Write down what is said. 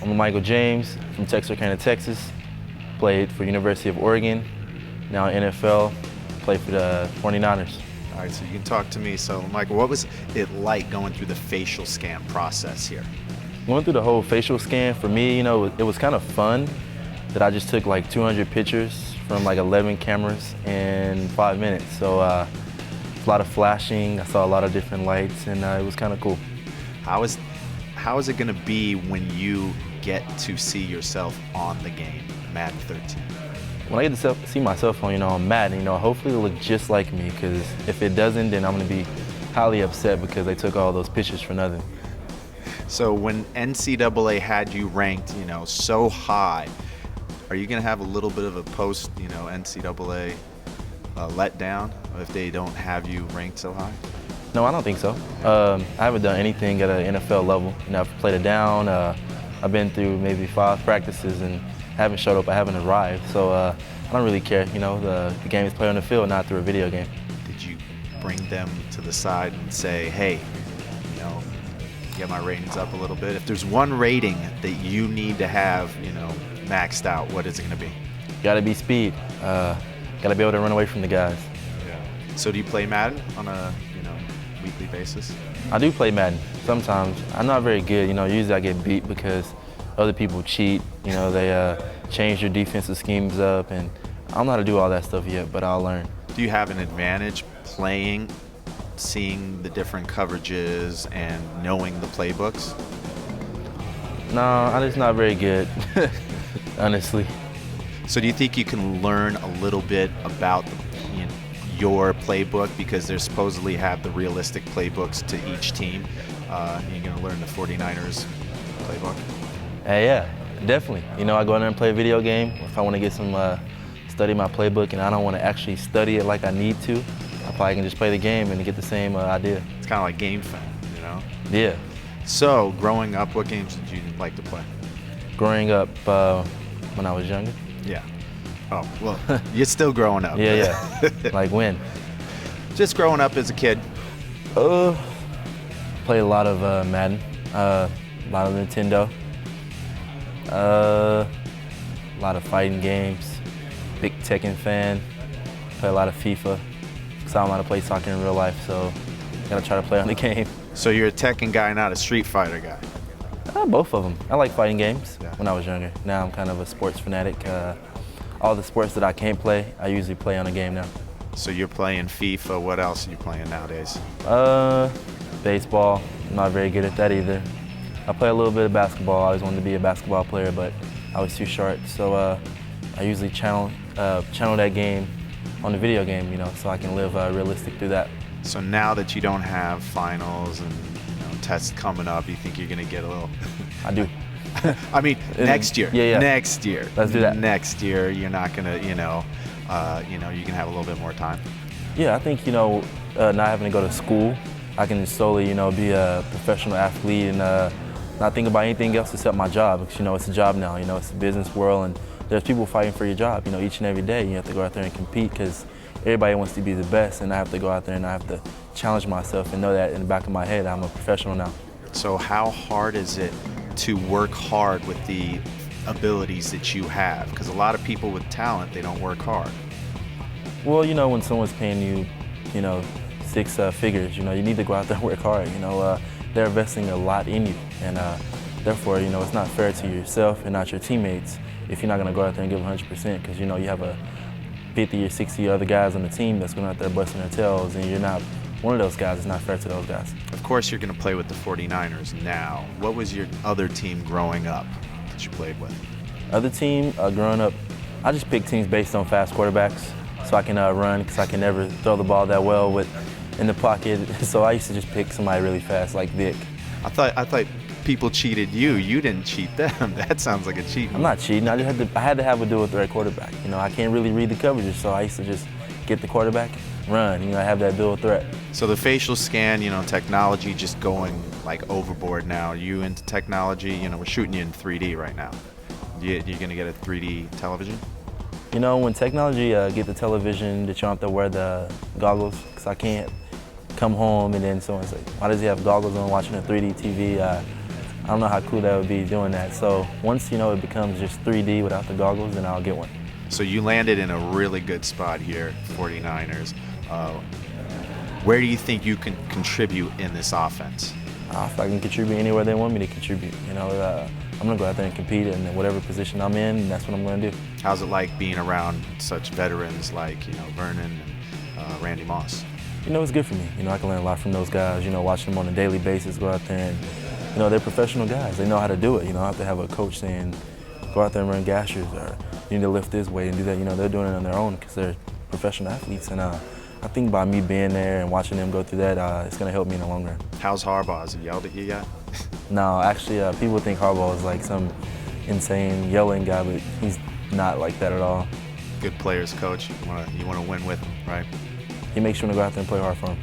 I'm LaMichael James from Texarkana, Texas. Played for University of Oregon, now NFL, played for the 49ers. All right, so you can talk to me. So, Michael, what was it like going through the facial scan process here? Going through the whole facial scan, for me, it was kind of fun that I just took like 200 pictures from like 11 cameras in 5 minutes. So a lot of flashing, I saw a lot of different lights, and it was kind of cool. How is it going to be when you get to see yourself on the game, Madden 13? When I get to see myself on Madden, hopefully it'll look just like me, because if it doesn't, then I'm going to be highly upset because they took all those pictures for nothing. So when NCAA had you ranked, so high, are you going to have a little bit of a post, NCAA letdown if they don't have you ranked so high? No, I don't think so. I haven't done anything at an NFL level. I've played it down. I've been through maybe 5 practices and haven't showed up. I haven't arrived. So I don't really care. The game is played on the field, not through a video game. Did you bring them to the side and say, hey, get my ratings up a little bit? If there's one rating that you need to have, maxed out, what is it going to be? Got to be speed. Got to be able to run away from the guys. Yeah. So do you play Madden on a weekly basis? I do play Madden sometimes. I'm not very good. Usually I get beat because other people cheat. They change their defensive schemes up, and I don't know how to do all that stuff yet, but I'll learn. Do you have an advantage playing, seeing the different coverages and knowing the playbooks? No, I'm just not very good, honestly. So do you think you can learn a little bit about your playbook, because they supposedly have the realistic playbooks to each team? You're going to learn the 49ers playbook? Yeah, definitely. I go in there and play a video game. If I want to get some, study my playbook and I don't want to actually study it like I need to, I probably can just play the game and get the same idea. It's kind of like game film, Yeah. So, growing up, what games did you like to play? Growing up, when I was younger. Yeah. Oh, well, you're still growing up. Yeah. Like when? Just growing up as a kid. Played a lot of Madden, a lot of Nintendo, a lot of fighting games, big Tekken fan, play a lot of FIFA, because I don't know how to play soccer in real life, so I gotta try to play on the game. So you're a Tekken guy, not a Street Fighter guy? Both of them. I like fighting games Yeah. when I was younger. Now I'm kind of a sports fanatic. All the sports that I can't play, I usually play on a game now. So you're playing FIFA. What else are you playing nowadays? Baseball. I'm not very good at that either. I play a little bit of basketball. I always wanted to be a basketball player, but I was too short. So I usually channel that game on the video game, so I can live realistic through that. So now that you don't have finals and tests coming up, you think you're going to get a little... I do. I mean, next year. Yeah. Next year. Let's do that. Next year, you're not going to, you can have a little bit more time. Yeah, I think, not having to go to school, I can solely, be a professional athlete and not think about anything else except my job, because, it's a job now, it's a business world, and there's people fighting for your job, each and every day. You have to go out there and compete because everybody wants to be the best, and I have to go out there and I have to challenge myself and know that in the back of my head I'm a professional now. So how hard is it to work hard with the abilities that you have? Because a lot of people with talent, they don't work hard. Well, when someone's paying you, 6 figures, you need to go out there and work hard. They're investing a lot in you, and therefore, it's not fair to yourself and not your teammates if you're not going to go out there and give 100%, because, you have a 50 or 60 other guys on the team that's going out there busting their tails, and you're not one of those guys. It's not fair to those guys. Of course, you're going to play with the 49ers now. What was your other team growing up that you played with? Other team, growing up, I just pick teams based on fast quarterbacks so I can run, because I can never throw the ball that well in the pocket. So I used to just pick somebody really fast, like Vic. I thought people cheated you. You didn't cheat them. That sounds like a cheat. I'm not cheating. I had to have a dual threat quarterback. I can't really read the coverages, so I used to just get the quarterback, run. I have that dual threat. So the facial scan, technology just going like overboard now. Are you into technology? We're shooting you in 3D right now. You're going to get a 3D television? When technology get the television that you don't have to wear the goggles, because I can't come home and then someone's like, why does he have goggles on watching a 3D TV? don't know how cool that would be doing that. So once, it becomes just 3D without the goggles, then I'll get one. So you landed in a really good spot here, 49ers. Where do you think you can contribute in this offense? If I can contribute anywhere they want me to contribute, I'm going to go out there and compete in whatever position I'm in, and that's what I'm going to do. How's it like being around such veterans like, Vernon and Randy Moss? It's good for me. I can learn a lot from those guys, watching them on a daily basis, go out there and, they're professional guys. They know how to do it. I don't have to have a coach saying, go out there and run gashers, or you need to lift this weight and do that. They're doing it on their own because they're professional athletes. And I think by me being there and watching them go through that, it's going to help me in the long run. How's Harbaugh? Has he yelled at you yet? No, actually, people think Harbaugh is like some insane yelling guy, but he's not like that at all. Good players coach. You want to win with him, right? He makes sure to go out there and play hard for him.